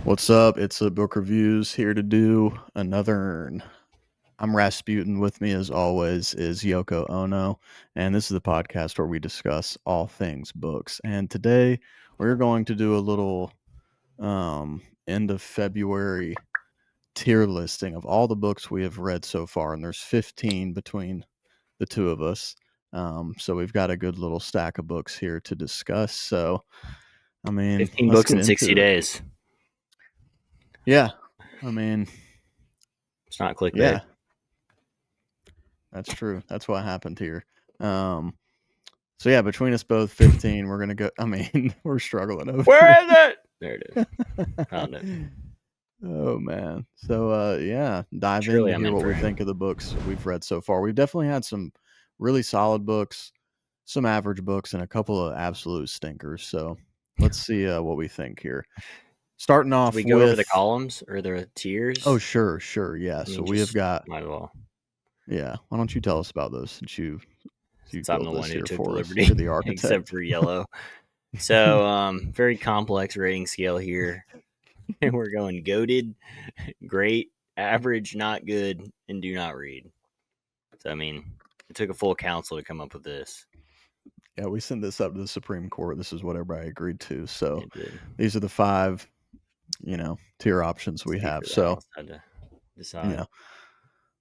What's up? It's a Book Reviews here to do another. I'm Rasputin. With me, as always, is Yoko Ono, and this is the podcast where we discuss all things books. And today, we're going to do a little end of February tier listing of all the books we have read so far, and there's 15 between the two of us. So we've got a good little stack of books here to discuss. So, I mean, 15 let's books get in 60 into it. days. Yeah, I mean, It's not clickbait. yeah. That's true. That's what happened here. So yeah, between us both, 15. We're gonna go. I mean, we're struggling over. Where is it? There it is. Found it. Oh man. So yeah, dive Surely in to I'm hear in what we frame. think of the books we've read so far. We've definitely had some really solid books, some average books, and a couple of absolute stinkers. So let's see what we think here. Starting Should off we go over the with. columns or the tiers? Oh sure, yeah. I So mean, we have just got. might as well. Yeah. Why don't you tell us about those since you Since I'm built the this one who here took the for us? liberty, You're the except architect. for yellow. So, very complex rating scale here. And we're going goated, great, average, not good, and do not read. So, I mean, it took a full council to come up with this. Yeah, we sent this up to the Supreme Court. This is what everybody agreed to. So It did. these are the 5, tier options we Speaker have. of the So, House had to decide.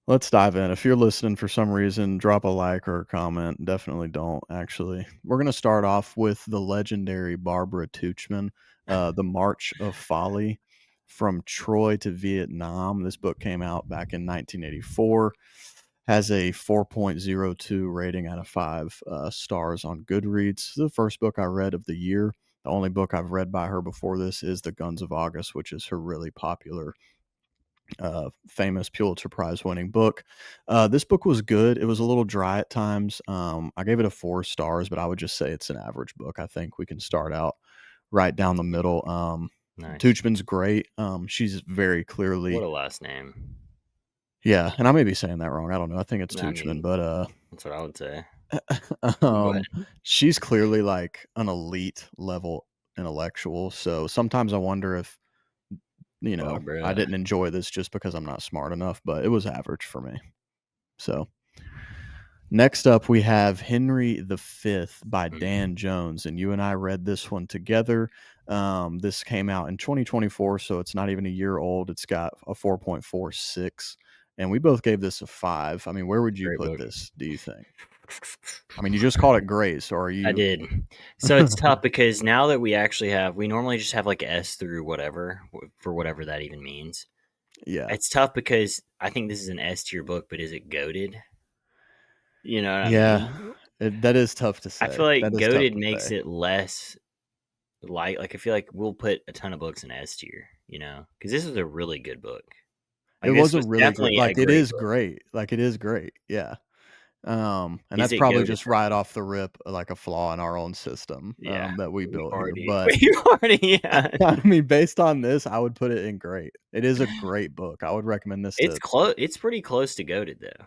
let's dive in. If you're listening for some reason, drop a like or a comment. Definitely don't, actually. We're going to start off with the legendary Barbara Tuchman, The March of Folly, From Troy to Vietnam. This book came out back in 1984. Has a 4.02 rating out of 5 stars on Goodreads. This is the first book I read of the year. The only book I've read by her before this is The Guns of August, which is her really popular, famous Pulitzer Prize winning book. This book was good. It was a little dry at times. I gave it a 4 stars, but I would just say it's an average book. I think we can start out right down the middle. Nice. Tuchman's great. She's very What clearly. a last name. Yeah, and I may be saying that wrong. I don't know. I think it's I Tuchman, mean, but that's what I would say. she's clearly like an elite level intellectual. So sometimes I wonder if, I Barbara. didn't enjoy this just because I'm not smart enough, but it was average for me. So next up, we have Henry V by Dan Jones, and you and I read this one together. This came out in 2024, so it's not even a year old. It's got a 4.46, and we both gave this a 5. I mean, where would you Great put book. this, do you think? I mean, you just called it great, so are you? I did. So it's tough because now that we actually we normally just have like S through whatever, for whatever that even means. Yeah. It's tough because I think this is an S tier book, but is it goated? You know what I Yeah, mean? that is tough to say. I feel like That is tough goated to makes say. it less light. Like I feel like we'll put a ton of books in S tier, because this is a really good book. It Like this was a was really great, definitely a like, it great is book. great. Like, it is great, yeah. And Is that's it probably goated? just right off the rip, like, a flaw in our own system, Yeah, that we we've built here, already, but yeah. I mean, based on this, I would put it in great. It is a great book. I would recommend this It's to. close. It's pretty close to goated though.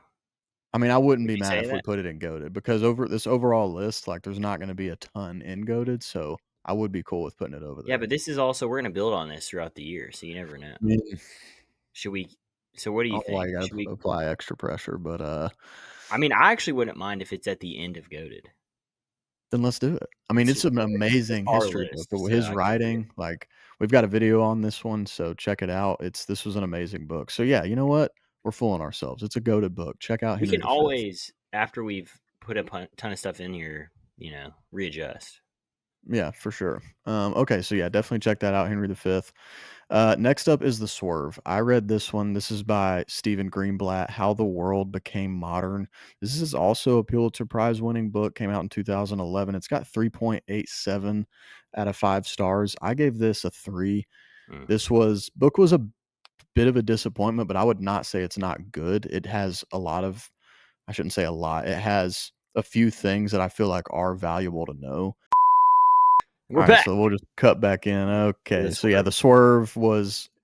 I mean, I wouldn't Would be you mad say if we that? put it in goated because over this overall list, like, there's not gonna be a ton in goated, so I would be cool with putting it over Yeah, there. but this is also we're gonna build on this throughout the year, so you never know. Yeah. Should we? So what do I you don't know why think? you gotta Should we? apply extra pressure, but, I mean, I actually wouldn't mind if it's at the end of goated. then let's do it. I mean, it's an It's amazing our history book. list, so His I can do it. writing, like, we've got a video on this one, so check it out. This was an amazing book. So yeah, you know what? We're fooling ourselves. It's a goated book. Check out We Henry can V. always, after we've put a ton of stuff in here, readjust. Yeah, for sure. Okay, so yeah, definitely check that out, Henry V. Next up is The Swerve. I read this one. This is by Stephen Greenblatt, How the World Became Modern. This is also a Pulitzer Prize winning book, came out in 2011. It's got 3.87 out of 5 stars. I gave this a 3. This book was a bit of a disappointment, but I would not say it's not good. It has I shouldn't say a lot. It has a few things that I feel like are valuable to know. We're All right, back. so we'll just cut back in. Okay, so yeah, The Swerve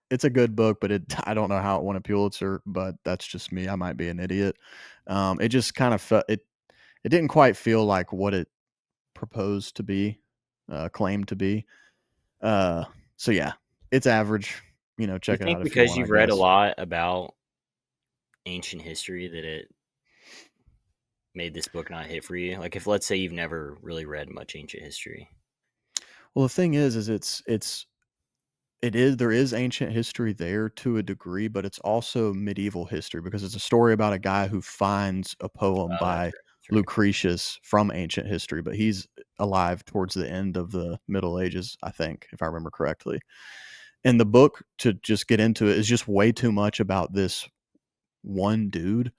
it's a good book, but I don't know how it won a Pulitzer, but that's just me. I might be an idiot. It just kind of felt it didn't quite feel like what it proposed to be, claimed to be. So yeah, it's average. check it think out if you because want, I you've read a guess. lot about ancient history that it made this book not hit for you? Like, if let's say you've never really read much ancient history. Well, the thing is it is there is ancient history there to a degree, but it's also medieval history because it's a story about a guy who finds a poem Oh, that's by right. That's right. Lucretius from ancient history, but he's alive towards the end of the Middle Ages, I think, if I remember correctly. And the book, to just get into it, is just way too much about this one dude,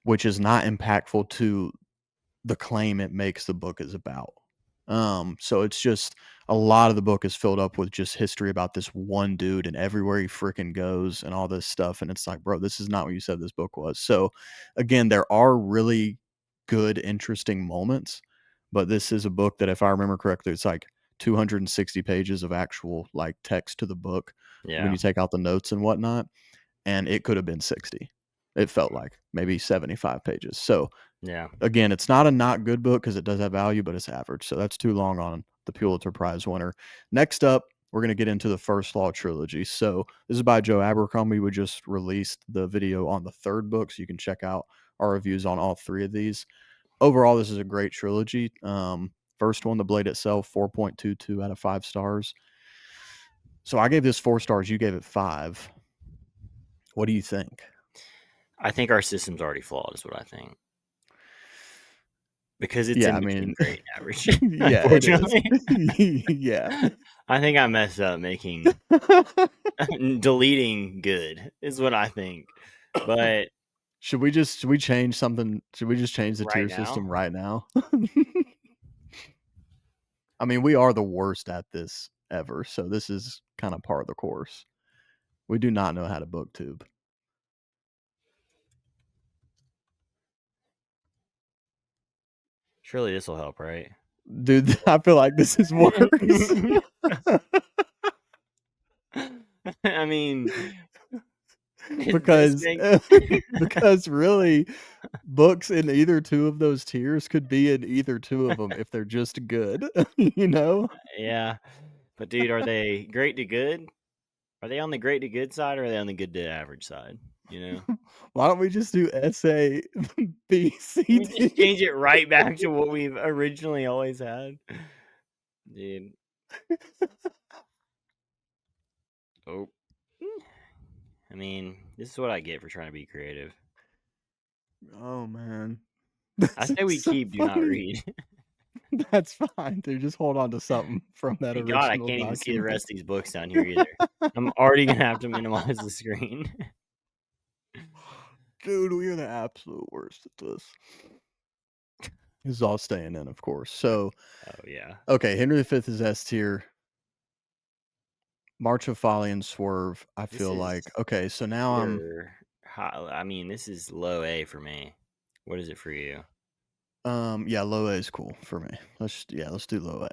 which is not impactful to the claim it makes the book is about. So it's just a lot of the book is filled up with just history about this one dude and everywhere he freaking goes and all this stuff. And it's like, bro, this is not what you said this book was. So again, there are really good, interesting moments, but this is a book that, if I remember correctly, it's like 260 pages of actual like text to the book when Yeah. you take out the notes and whatnot. And it could have been 60. It felt like maybe 75 pages. So Yeah. again, it's not a not good book because it does have value, but it's average. So that's too long on the Pulitzer Prize winner. Next up, we're going to get into the First Law Trilogy. So this is by Joe Abercrombie. We just released the video on the third book, so you can check out our reviews on all three of these. Overall, this is a great trilogy. First one, The Blade itself, 4.22 out of 5 stars. So I gave this 4 stars. You gave it 5. What do you think? I think our system's already flawed, is what I think. Because it's Yeah, I in mean, between great and average, yeah, it is. unfortunately. Yeah. I think I messed up making deleting good is what I think. But Should we change something? Should we just change the right tier now, system right now? I mean, we are the worst at this ever, so this is kind of part of the course. We do not know how to booktube. surely this will help, right? Dude, I feel like this is worse. I mean, this because makes because really books in either two of those tiers could be in either two of them if they're just good, you know? yeah. But dude, are they great to good? Are they on the great to good side or are they on the good to average side? You know? Why don't we just do SA B C We just D? change it right back to what we've originally always had. Dude. Oh. I mean, this is what I get for trying to be creative. Oh man. I This say is we so keep do not funny. read. That's fine, dude. Just hold on to something from that Thank God I original can't even see the document. rest of these books down here either. I'm already gonna have to minimize the screen. Dude, we are the absolute worst at this. This is all staying in, of course. So, Oh yeah. okay, Henry V is S tier. March of Folly and Swerve, I This feel is like. Okay, so now pure high, I mean, this is low A for me. What is it for you? yeah, low A is cool for me. Let's do low A.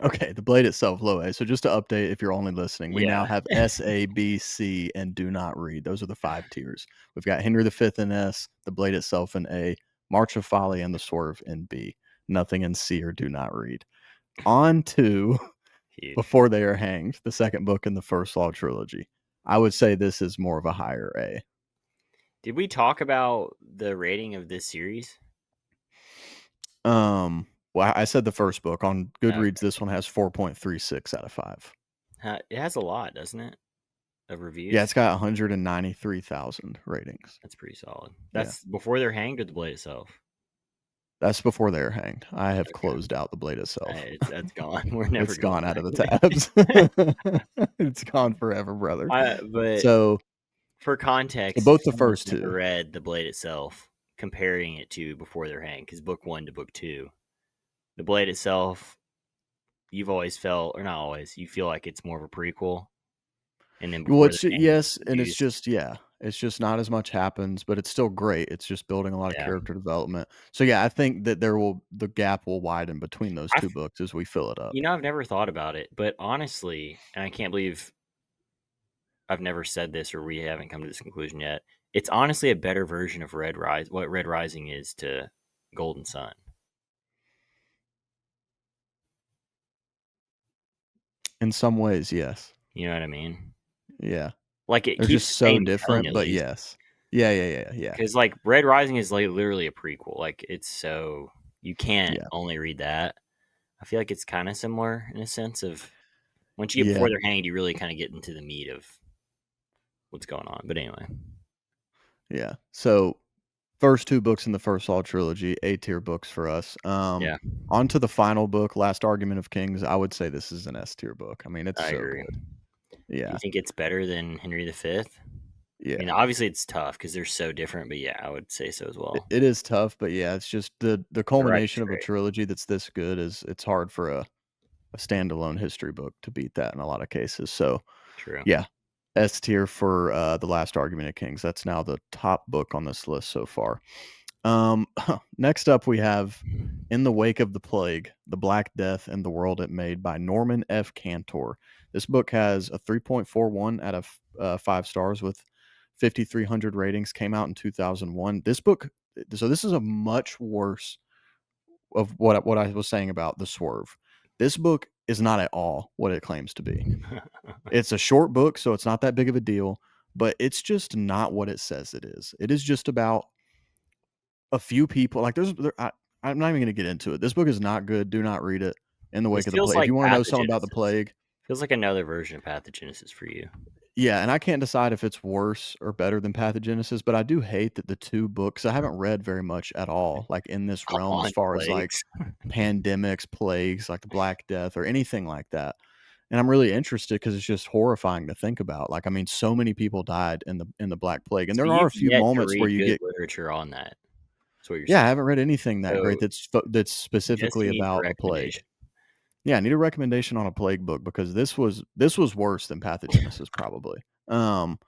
Okay, the blade itself, low A. So just to update, if you're only listening, we now Yeah. have S, A, B, C, and do not read. Those are the 5 tiers. We've got Henry V in S, the blade itself in A, March of Folly and the Swerve in B. Nothing in C or do not read. On to Huge. Before They Are Hanged, the second book in the First Law Trilogy. I would say this is more of a higher A. Did we talk about the rating of this series? Well, I said the first book. On Okay. Goodreads, this one has 4.36 out of 5. It has a lot, doesn't it, of Yeah, reviews? it's got 193,000 ratings. That's pretty solid. Yeah. That's before they're hanged or the blade itself. That's Before They're Hanged. I have Okay. closed out the blade itself. That's gone. We're never It's going gone out of the tabs. back. It's gone forever, brother. But So for context, if both the someone's first never two. read the blade itself, comparing it to Before They're Hanged, because book 1 to book 2, the blade itself, you've always felt, or not always, you feel like it's more of a prequel, and then Well, Before it's They're Hanged is yes, and it's introduced. just it's just not as much happens, but it's still great. It's just building a lot of Yeah, character development. So yeah, I think that the gap will widen between those I've two books as we fill it up. I've never thought about it, but honestly, and I can't believe I've never said this or we haven't come to this conclusion yet. It's honestly a better version of what Red Rising is to Golden Sun. In some ways, yes. You know what I mean? Yeah. Like, it They're keeps just the so same tone different, at but least. yes. Yeah, yeah, yeah, yeah. Because like Red Rising is like literally a prequel. Like it's so you can't Yeah. only read that. I feel like it's kind of similar in a sense of once you get Yeah. before they're hanged, you really kind of get into the meat of what's going on. But anyway, Yeah. So, first 2 books in the first Law Trilogy, A-tier books for us. yeah, On to the final book, Last Argument of Kings, I would say this is an S-tier book. I mean, it's I so agree. good. Do you Yeah. think it's better than Henry V? I mean, Yeah. obviously it's tough because they're so different, but yeah, I would say so as It well. it is tough, but yeah, it's just the The writing's culmination of a great. trilogy that's this good is it's hard for a standalone history book to beat that in a lot of cases. So, True. yeah, S tier for, The Last Argument of Kings. That's now the top book on this list so far. Next up, we have In the Wake of the Plague, The Black Death and the World It Made by Norman F. Cantor. This book has a 3.41 out of 5 stars with 5,300 ratings, came out in 2001. This book, so this is a much worse of what I was saying about The Swerve. This book is not at all what it claims to be. It's a short book, so it's not that big of a deal, but it's just not what it says it is. It is just about a few people like I'm not even gonna get into it. This book is not good. Do not read it. In the This Wake of the feels Plague. If like you wanna know something about the pathogenesis. plague, Feels like another version of pathogenesis for you. yeah, and I can't decide if it's worse or better than Pathogenesis, but I do hate that the 2 books I haven't read very much at all, like, in this realm as On far as, like, plagues. pandemics, plagues, like the Black Death, or anything like that, and I'm really interested because it's just horrifying to think about. Like, I mean, so many people died in the Black Plague, and So there are you've a few yet to moments where read you good get. literature on that. That's what you're Yeah, I saying. haven't read anything that So great that's I guess specifically you need a about a plague. recommendation. Yeah, I need a recommendation on a plague book because this was worse than Pathogenesis probably. Um,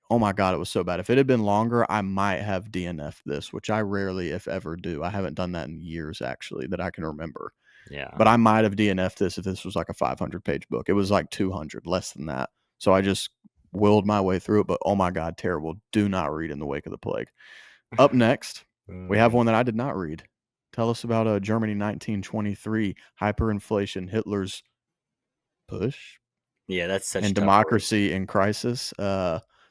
oh my god, it was so bad. If it had been longer, I might have DNF'd this, which I rarely, if ever, do. I haven't done that in years actually that I can remember. Yeah. But I might have DNF'd this if this was like a 500-page book. It was like 200, less than that. So I just willed my way through it, but oh my god, terrible. Do not read In the Wake of the Plague. Up next, we have Mm. one that I did not read. Tell us about Germany 1923, hyperinflation, Hitler's push, Yeah, that's such a and tough word. democracy in crisis.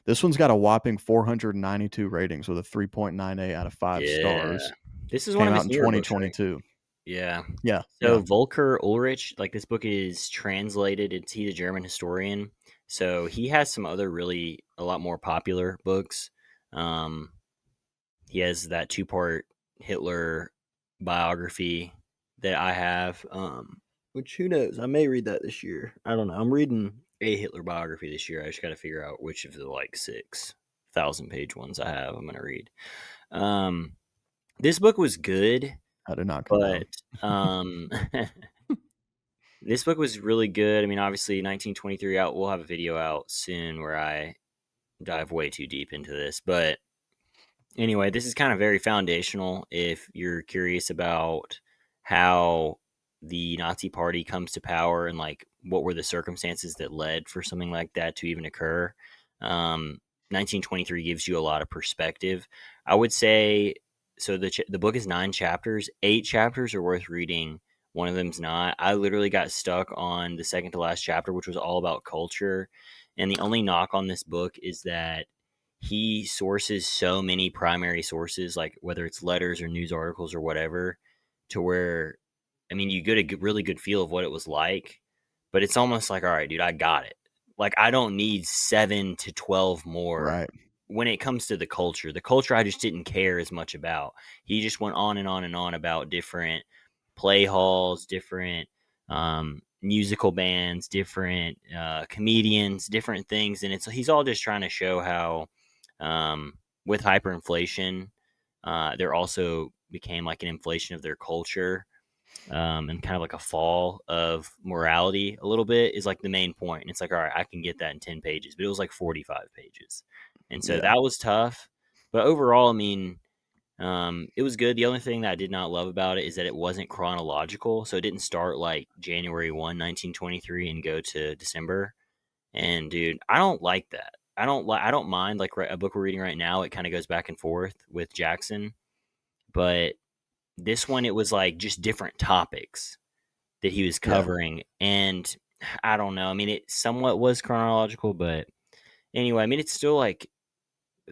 This one's got a whopping 492 ratings with a 3.98 out of 5 Yeah. stars. This is one Came of out his in newer books, right? 2022. Yeah. Yeah, So yeah, Volker Ulrich, like this book is translated. It's he's a German historian. So he has some other really a lot more popular books. Um, he has that two-part Hitler biography that I have. Which who knows? I may read that this year. I don't know. I'm reading a Hitler biography this year. I just got to figure out which of the like 6,000-page ones I have. I'm gonna read. Um, this book was good, I do not but condone. this book was really good. I mean, obviously, 1923 out. We'll have a video out soon where I dive way too deep into this, but anyway, this is kind of very foundational if you're curious about how the Nazi Party comes to power and like what were the circumstances that led for something like that to even occur. 1923 gives you a lot of perspective. I would say so. The book is 9 chapters. 8 chapters are worth reading. One of them's not. I literally got stuck on the second to last chapter, which was all about culture. And the only knock on this book is that he sources so many primary sources, like whether it's letters or news articles or whatever, to where, I mean, you get a really good feel of what it was like, but it's almost like, all right, dude, I got it. Like, I don't need 7 to 12 more Right. when it comes to the culture. The culture I just didn't care as much about. He just went on and on and on about different play halls, different musical bands, different comedians, different things, and he's all just trying to show how with hyperinflation, there also became like an inflation of their culture, and kind of like a fall of morality a little bit is like the main point. And it's like, all right, I can get that in 10 pages, but it was like 45 pages. And so Yeah. that was tough. But overall, I mean, it was good. The only thing that I did not love about it is that it wasn't chronological. So it didn't start like January 1, 1923 and go to December. And dude, I don't like that. I don't mind like a book we're reading right now. It kind of goes back and forth with Jackson, but this one it was like just different topics that he was Yeah. covering, and I don't know. I mean, it somewhat was chronological, but anyway, I mean, it's still like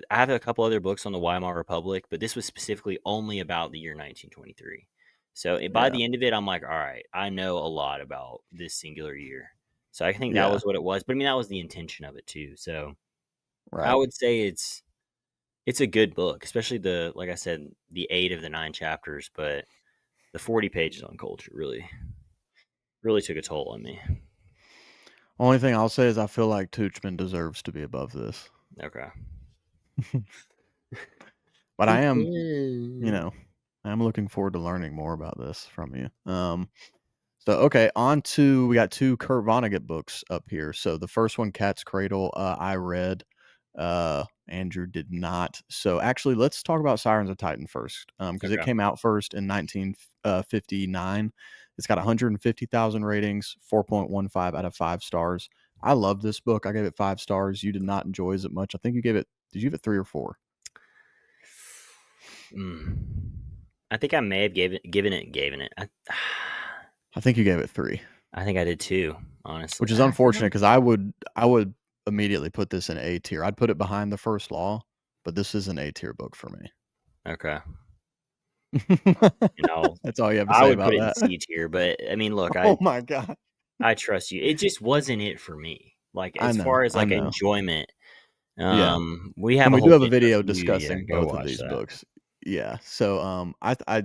I have a couple other books on the Weimar Republic, but this was specifically only about the year 1923. So by Yeah, the end of it, I'm like, all right, I know a lot about this singular year. So I think that yeah, was what it was. But I mean, that was the intention of it too. So I right. would say it's a good book, especially the like I said, the 8 of the 9 chapters, but the 40 pages on culture really took a toll on me. Only thing I'll say is I feel like Toochman deserves to be above this. Okay. But I am, you Okay. know, I'm looking forward to learning more about this from you. So okay, on to we got two Kurt Vonnegut books up here. So the first one, Cat's Cradle, I read. Andrew did not. So actually, let's talk about Sirens of Titan first, because it Okay. came out first in 1959. It's got 150,000 ratings, 4.15 out of 5 stars. I love this book. I gave it 5 stars. You did not enjoy it much. I think you gave it. Did you give it 3 or 4? Mm. I think I may have given it. I think you gave it 3. I think I did too, honestly. Which is unfortunate because I would immediately put this in A tier. I'd put it behind the first law, but this is an A tier book for me. Okay. You know, That's all you have to I say would put about it in that. C tier, but I mean, look, Oh my god. I trust you. It just wasn't it for me. Like I as know, far as I like know. enjoyment, Yeah, we have and a we do whole have a video video review. Yeah, discussing go both of watch these that. books. Yeah, so, I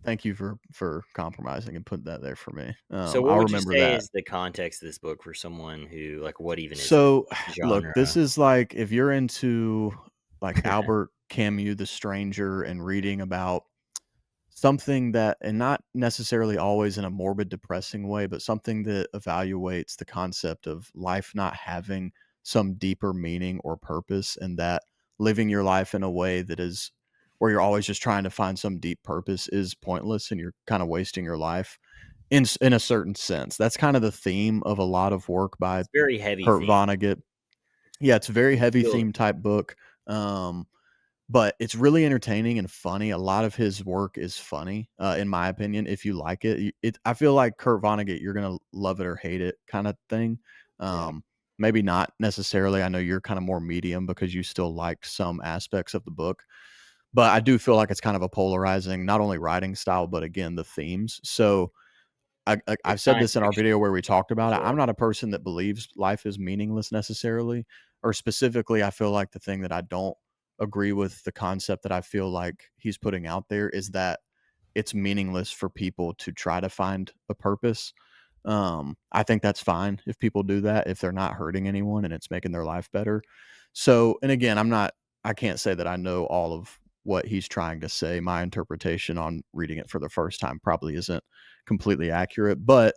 thank you for compromising and putting that there for me. So, what I'll would you remember say that. is the context of this book for someone who like what even is it? So, look, this Genre? is like if you're into, like, Albert Camus, The Stranger, and reading about something that and not necessarily always in a morbid, depressing way, but something that evaluates the concept of life not having some deeper meaning or purpose, and that living your life in a way that is where you're always just trying to find some deep purpose is pointless and you're kind of wasting your life in a certain sense. That's kind of the theme of a lot of work by It's very heavy Kurt theme. Vonnegut. Yeah, it's a very You heavy feel theme type book. But it's really entertaining and funny. A lot of his work is funny, in my opinion. If you like it, I feel like Kurt Vonnegut, you're gonna love it or hate it, kind of thing. yeah. Maybe not necessarily. I know you're kind of more medium because you still liked some aspects of the book, but I do feel like it's kind of a polarizing, not only writing style, but again the themes. So I've It's said science this in our fiction video where we talked for about it. I'm sure. not a person that believes life is meaningless necessarily, or specifically, I feel like the thing that I don't agree with the concept that I feel like he's putting out there is that it's meaningless for people to try to find a purpose. I think that's fine if people do that, if they're not hurting anyone and it's making their life better. So, and again, I can't say that I know all of what he's trying to say. My interpretation on reading it for the first time probably isn't completely accurate, but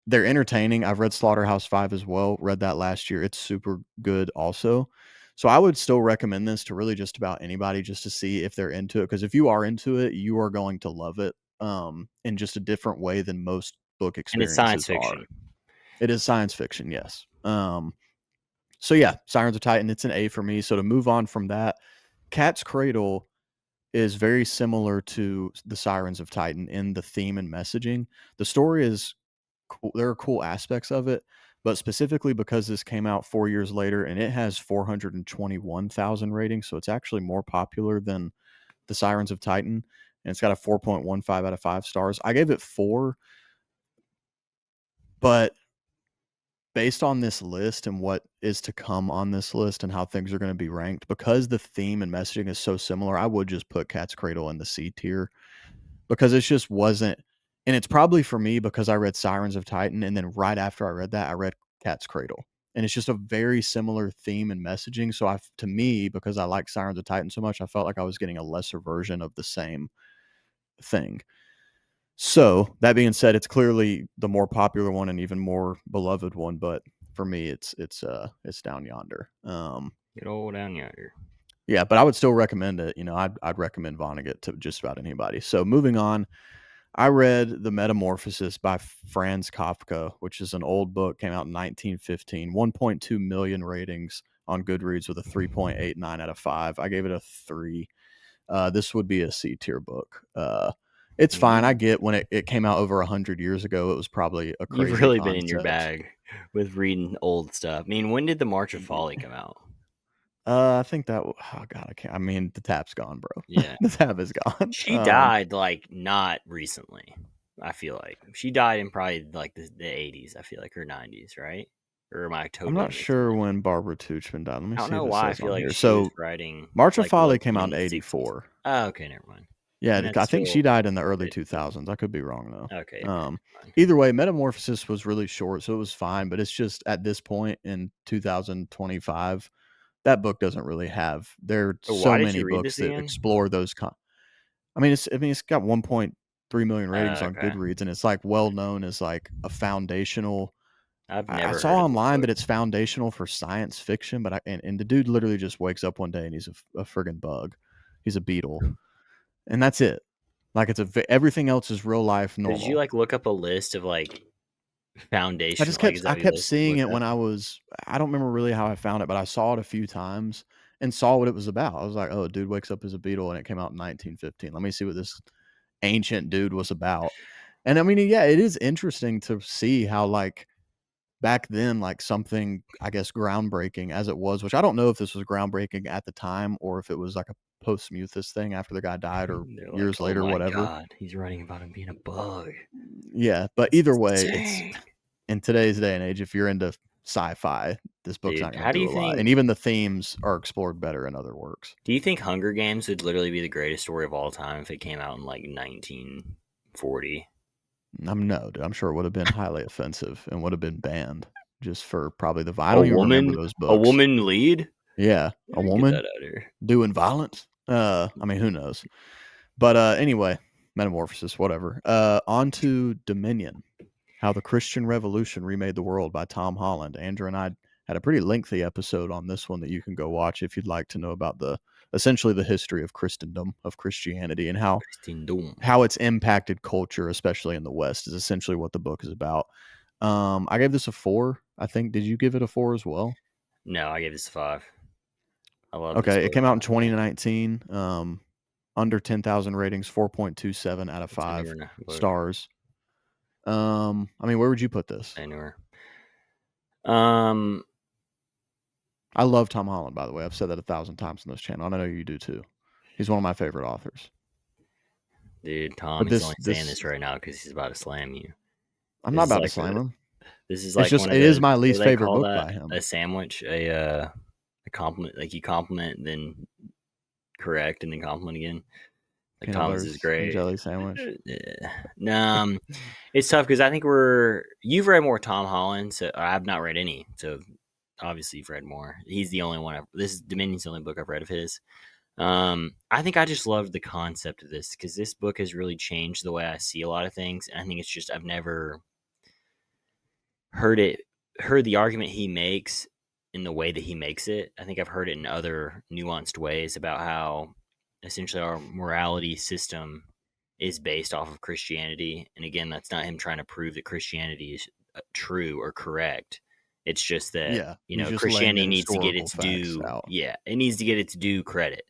they're entertaining. I've read Slaughterhouse-Five as well, read that last year. It's super good also. So I would still recommend this to really just about anybody just to see if they're into it, because if you are into it, you are going to love it, in just a different way than most book And it's science experiences are. fiction. It is science fiction, yes. So yeah, Sirens of Titan, it's an A for me. So to move on from that, Cat's Cradle is very similar to the Sirens of Titan in the theme and messaging. The story is cool. There are cool aspects of it, but specifically because this came out 4 years later and it has 421,000 ratings, so it's actually more popular than the Sirens of Titan, and it's got a 4.15 out of 5 stars. I gave it 4, but based on this list and what is to come on this list and how things are going to be ranked, because the theme and messaging is so similar, I would just put Cat's Cradle in the C tier because it just wasn't. And it's probably for me because I read Sirens of Titan, and then right after I read that, I read Cat's Cradle. And it's just a very similar theme and messaging. So to me, because I like Sirens of Titan so much, I felt like I was getting a lesser version of the same thing. So that being said, it's clearly the more popular one and even more beloved one, but for me, it's down yonder. Get all down yonder. Yeah, but I would still recommend it. I'd recommend Vonnegut to just about anybody. So moving on, I read The Metamorphosis by Franz Kafka, which is an old book, came out in 1915, 1.2 million ratings on Goodreads with a 3.89 out of 5. I gave it a 3. This would be a C tier book. It's fine. I You get when it came out over 100 years ago, it was probably a you've crazy really been in your concept. bag with reading old stuff. I mean, when did the March of Folly come out? I think that oh god, I can't. I mean, the tap's gone, bro. Yeah. The tab is gone. She died, like, not recently, I feel like. She died in probably, like, the 80s, I feel like, or 90s, right? Or am I I'm totally not mixing sure that? when Barbara Tuchman died. Let me I don't see know if it why I says feel on like here. she was So, writing, March of like, what, Folly came out in beginning of 60s? '84. Oh, okay, never mind. Yeah, And that's I think she still died in the early good. 2000s. I could be wrong Okay, though. yeah, never mind. Either way, Metamorphosis was really short, so it was fine. But it's just at this point in 2025, that book doesn't really have. There are But why so did many you read books this that again? explore those. It's got 1.3 million ratings on Okay. Goodreads, and it's like well known as like a foundational. I've I never saw heard of this online book. that it's foundational for science fiction, but and the dude literally just wakes up one day and he's a friggin' bug. He's a beetle, and that's it. Like everything else is real life Did you, normal. like, look up a list of, like, I just foundational, like, kept is that I what you kept seeing looked it up? when I don't remember really how I found it, but I saw it a few times and saw what it was about. I was like, "Oh, a dude wakes up as a beetle," and it came out in 1915. Let me see what this ancient dude was about. And I mean, yeah, it is interesting to see how like back then, like something I guess groundbreaking as it was, which I don't know if this was groundbreaking at the time or if it was like a post-Muthus thing after the guy died or They're like, years "Oh later, my whatever. god, he's writing about him being a bug. Yeah, but That's either way, it's insane." in today's day and age, if you're into sci-fi, this book's not Dude, going how to do do you a lot. think And even the themes are explored better in other works. do you think Hunger Games would literally be the greatest story of all time if it came out in, like, 1940? No, dude, I'm sure it would have been highly offensive and would have been banned just for probably I A don't even remember woman those a books. woman lead? Yeah, a Get that woman out of here. doing violence. I mean, who knows? But anyway, Metamorphosis, whatever. On to Dominion, How the Christian Revolution Remade the World by Tom Holland. Andrew and I had a pretty lengthy episode on this one that you can go watch if you'd like to know about essentially the history of Christendom, of Christianity, and Christine Doom. how it's impacted culture, especially in the West, is essentially what the book is about. I gave this a 4. I think. Did you give it a 4 as well? No, I gave this a 5. I love this Okay, it book. came out in Yeah, 2019. Under 10,000 ratings, 4.27 out of it's a 5 newer book. stars. I mean, where would you put this? I newer. Um, I love Tom Holland, by the way. I've said that 1,000 times on this channel, and I know you do too. He's one of my favorite authors. dude, Tom, But he's only saying this this right now because he's about to slam you. I'm This not is about to like slam him. this is It's like just one of it is those, my what do least they favorite call book that? by him. A sandwich, a compliment, like you compliment, then correct, and then compliment again. Like Peanut Thomas butter is and great. jelly sandwich. Yeah. No, it's tough because I think you've read more Tom Holland, so I've not read any. So obviously you've read more. He's the only one. This is Dominion's the only book I've read of his. I think I just loved the concept of this because this book has really changed the way I see a lot of things, and I think it's just I've never heard it heard the argument he makes in the way that he makes it. I think I've heard it in other nuanced ways about how essentially our morality system is based off of Christianity. And again, that's not him trying to prove that Christianity is true or correct. It's just that, Yeah, he's just laying the Christianity needs to get historical its facts due. out. Yeah, it needs to get its due credit.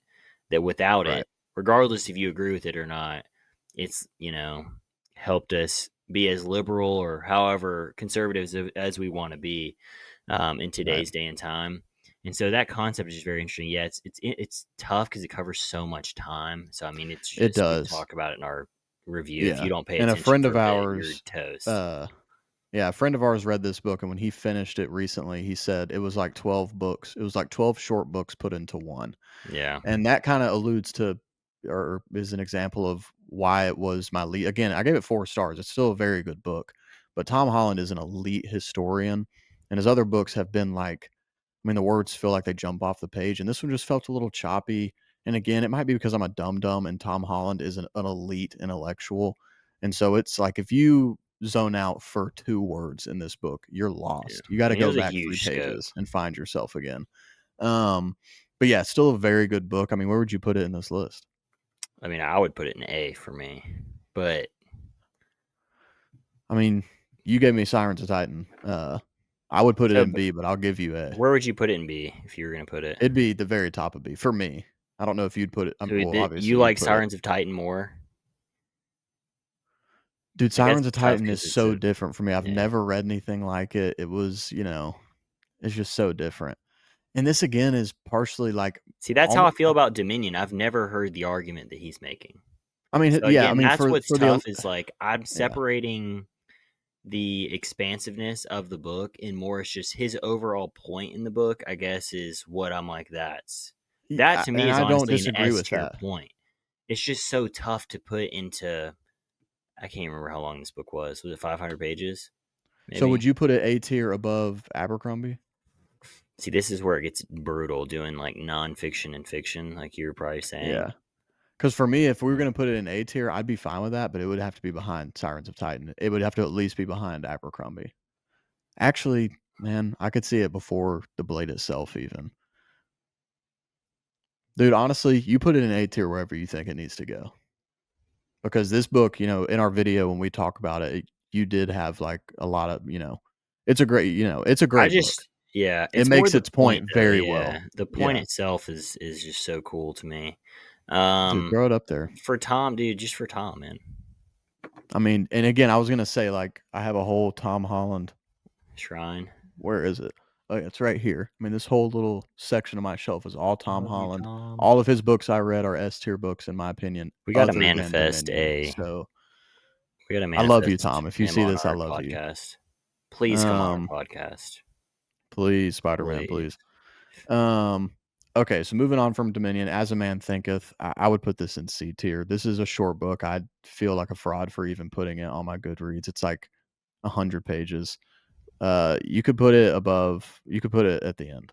That without Right. it, regardless if you agree with it or not, it's, helped us be as liberal or however conservative as we want to be in Right. today's day and time. And so that concept is just very interesting. Yeah, it's tough because it covers so much time. So I mean, it's It just we does. talk about it in our review. If you Yeah. don't pay And a attention friend for of a bit, you're ours, toast. uh, yeah, a friend of ours read this book, and when he finished it recently, he said it was like 12 books. It was like 12 short books put into one. Yeah, And that kind of alludes to or is an example of why it was my lead. Again, I gave it 4 stars. It's still a very good book. But Tom Holland is an elite historian, and his other books have been like I mean, the words feel like they jump off the page, and this one just felt a little choppy. And again, it might be because I'm a dum dum, and Tom Holland is an elite intellectual, and so it's like if you zone out for 2 words in this book, you're yeah. lost. You got to And it go was a back 3 huge scope. pages and find yourself again. Um, but yeah, still a very good book. I mean, where would you put it in this list? I mean, I would put it in A for me, but I mean, you gave me Sirens of Titan. I would put it so in B, but I'll give you A. where would you put it in B if you were gonna put it? It'd be the very top of B for me. I don't know if you'd put it. So Well, you obviously you'd like put it. Sirens of Titan more? Dude, I guess Sirens of it's tough Titan is because it's so a different for me. I've yeah. never read anything like it. It was, it's just so different. And this again is partially like See, that's how I almost. feel about Dominion. I've never heard the argument that he's making. I mean, So yeah. I again, mean, that's for what's for the tough is like I'm yeah, separating the expansiveness of the book and more it's just his overall point in the book, I guess, is what I'm like, that to me and is I don't honestly an disagree S with tier that. point. It's just so tough to put into I can't remember how long this book was. Was it 500 pages? So would Maybe. you put it A tier above Abercrombie? See, this is where it gets brutal doing like nonfiction and fiction, like you were probably saying. Yeah. Because for me, if we were going to put it in A tier, I'd be fine with that, but it would have to be behind Sirens of Titan. It would have to at least be behind Abercrombie. Actually, man, I could see it before the Blade itself, even. Dude, honestly, you put it in A tier wherever you think it needs to go. Because this book, in our video when we talk about it, you did have like a lot of, it's a I great book. just yeah, It it's more makes the its point point though. very Yeah, well. the point Yeah. itself is just so cool to me. Dude, Um, throw it up there. for Tom, dude, just for Tom, man. I mean, and again, I was gonna say like I have a whole Tom Holland. Shrine. Where is it? Oh, yeah, it's right here. I mean, this whole little section of my shelf is all I Tom love you, Holland. Tom. All of his books I read are S tier books in my opinion, We got to other than manifest Dominion. a. So We got to I love you, manifest Tom. If you him see on this, I our love you. podcast. Please come on Um, our podcast. please, Spider Man, Please. please. Um, okay, so moving on from Dominion, As a Man Thinketh, I would put this in C tier. This is a short book. I'd feel like a fraud for even putting it on my Goodreads. It's like 100 pages. You could put it above. You could put it at the end.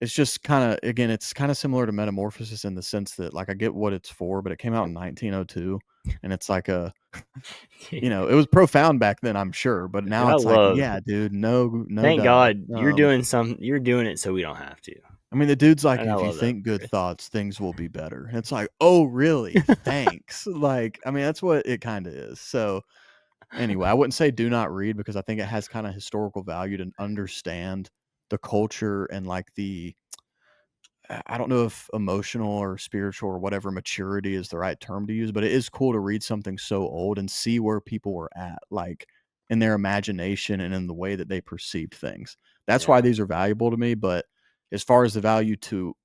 It's just kind of again, it's kind of similar to Metamorphosis in the sense that like I get what it's for, but it came out in 1902, and it's like it was profound back then, I'm sure, but Dude, now I it's like, love. yeah, dude, no, no, Thank duh. God you're doing some. You're doing it so we don't have to. I mean, the dude's like, And I if you love that think for good Chris. thoughts, things will be better. And it's like, oh, really? Thanks. Like, I mean, that's what it kind of is. So anyway, I wouldn't say do not read because I think it has kind of historical value to understand the culture and like I don't know if emotional or spiritual or whatever maturity is the right term to use, but it is cool to read something so old and see where people were at, like in their imagination and in the way that they perceived things. That's why Yeah. these are valuable to me. But as far as the value to,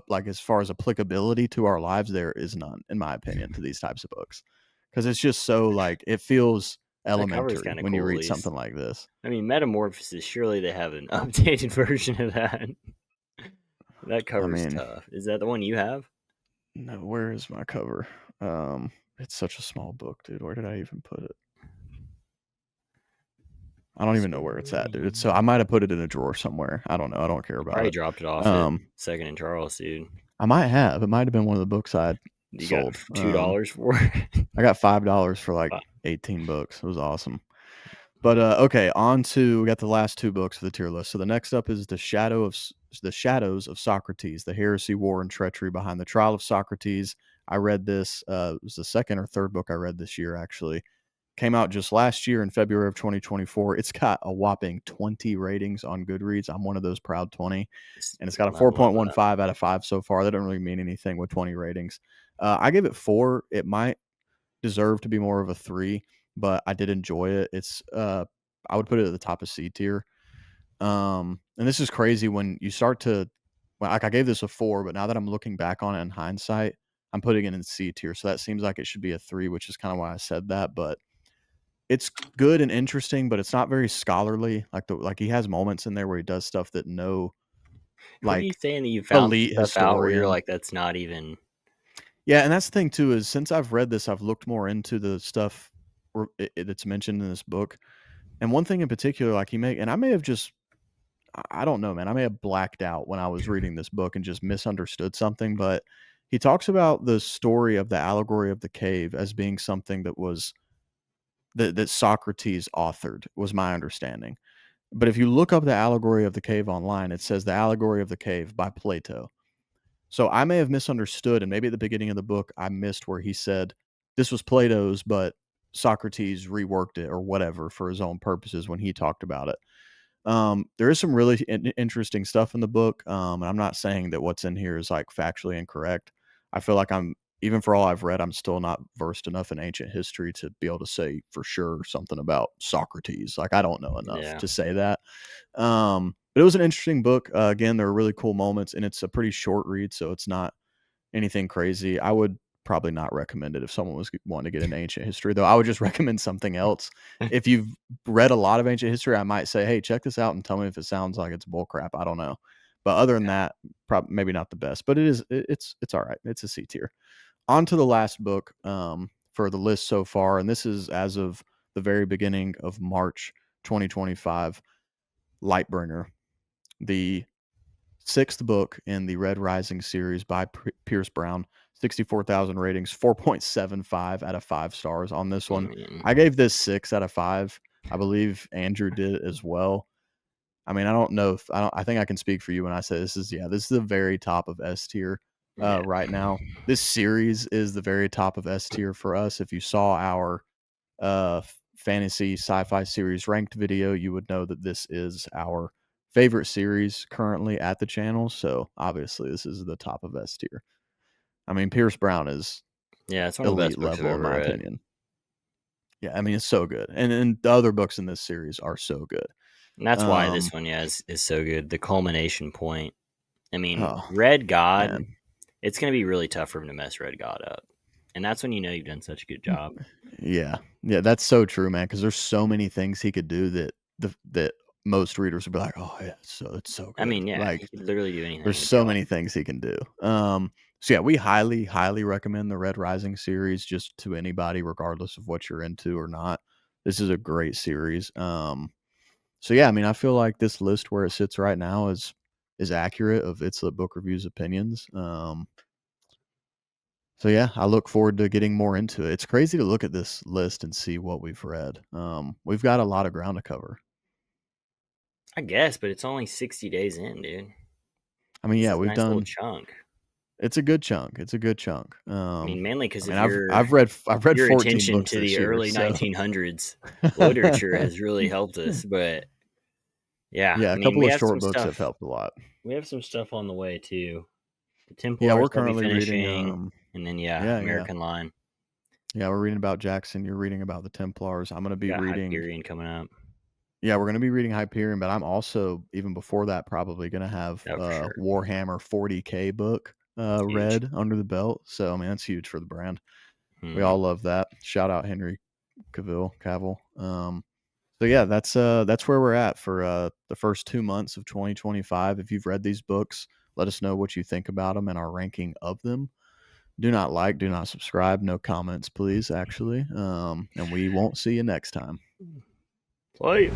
like, as far as applicability to our lives, there is none, in my opinion, to these types of books because it's just so like it feels That cover is elementary kind of when you cool, at read least. something like this. I mean, Metamorphosis, surely they have an updated version of that. That I cover's mean, tough. Is that the one you have? no, where is my cover? It's such a small book, dude. Where did I even put it? I don't even know where it's at, dude. So I might have put it in a drawer somewhere. I don't know. I don't care You about probably it. dropped it off at Um, Second and Charles, dude. I might have. It might have been one of the books I had You got sold. $2 for it. I got $5 for like Wow. 18 books. It was awesome. But okay, on to we got the last two books of the tier list. So the next up is the Shadows of Socrates, the heresy, war, and treachery behind the trial of Socrates. I read this. It was the second or third book I read this year, actually. Came out just last year in February of 2024. It's got a whopping 20 ratings on Goodreads. I'm one of those proud 20. And it's got a I love that. 4.15 out of 5 so far. That doesn't really mean anything with 20 ratings. I give it 4. It might deserve to be more of a 3, but I did enjoy it. I would put it at the top of C tier. And this is crazy when you start to well, like I gave this a 4, but now that I'm looking back on it in hindsight, I'm putting it in C tier. So that seems like it should be a 3, which is kind of why I said that. But it's good and interesting, but it's not very scholarly. Like he has moments in there where he does stuff that no What are you like saying that you found some elite stuff out where you're historian. like, that's not even. Yeah, and that's the thing too is since I've read this, I've looked more into the stuff that's mentioned in this book. And one thing in particular, like and I may have just I don't know, man. I may have blacked out when I was reading this book and just misunderstood something, but he talks about the story of the allegory of the cave as being something that Socrates authored, was my understanding. But if you look up the allegory of the cave online, it says the allegory of the cave by Plato. So I may have misunderstood, and maybe at the beginning of the book I missed where he said this was Plato's, but Socrates reworked it or whatever for his own purposes when he talked about it. There is some really interesting stuff in the book, and I'm not saying that what's in here is like factually incorrect. I feel like I'm even for all I've read, I'm still not versed enough in ancient history to be able to say for sure something about Socrates. Like, I don't know enough Yeah. to say that. But it was an interesting book. Again, there were really cool moments, and it's a pretty short read, so it's not anything crazy. I would probably not recommend it if someone was wanting to get into ancient history, though. I would just recommend something else. If you've read a lot of ancient history, I might say, hey, check this out and tell me if it sounds like it's bullcrap. I don't know. But other than that, probably maybe not the best, but it's all right. It's a C tier. On to the last book for the list so far, and this is as of the very beginning of March 2025, Lightbringer, the sixth book in the Red Rising series by Pierce Brown. 64,000 ratings, 4.75 out of 5 stars on this I one. mean, I gave this 6 out of 5. I believe Andrew did as well. I mean, I don't know if I think I can speak for you when I say this is the very top of S tier yeah. right now. This series is the very top of S tier for us. If you saw our fantasy sci-fi series ranked video, you would know that this is our favorite series currently at the channel. So obviously, this is the top of S tier. I mean, Pierce Brown is Yeah, it's one of the elite best books I've level in ever my read. opinion. Yeah, I mean it's so good, and the other books in this series are so good. And that's why Um, this one, yeah, is so good. The culmination point. I mean, oh Red God, man, it's going to be really tough for him to mess Red God up. And that's when you know you've done such a good job. yeah, yeah, that's so true, man. Because there's so many things he could do that most readers would be like, oh yeah, it's so I good. mean, yeah, he Like could literally do anything there's with so God. many things he can do. So yeah, we highly recommend the Red Rising series just to anybody, regardless of what you're into or not. This is a great series. So yeah, I mean, I feel like this list where it sits right now is accurate of its book reviews opinions. So yeah, I look forward to getting more into it. It's crazy to look at this list and see what we've read. We've got a lot of ground to cover. I guess, but it's only 60 days in, dude. I mean, This yeah, is a we've nice little done. chunk. It's a good chunk. It's a good chunk. I mean, mainly because I of mean, I've read your 14 attention books to this the year, early so 1900s literature has really helped us. But yeah, yeah, I a mean, couple of short books have helped a lot. We have some stuff on the way too. The Yeah, we're Templars I'll be currently reading. finishing, and then yeah, Yeah, American Line. yeah, we're reading about Jackson. You're reading about the Templars. I'm gonna We be got reading. Hyperion coming up. Yeah, we're gonna be reading Hyperion, but I'm also even before that probably gonna have Oh, for sure. Warhammer 40K book Huge. read under the belt. So I mean that's huge for the brand. We Hmm. all love that. Shout out Henry Cavill. So yeah, that's where we're at for the first 2 months of 2025. If you've read these books, let us know what you think about them and our ranking of them. Do not subscribe, no comments, please. Actually, and we won't see you next time. Play.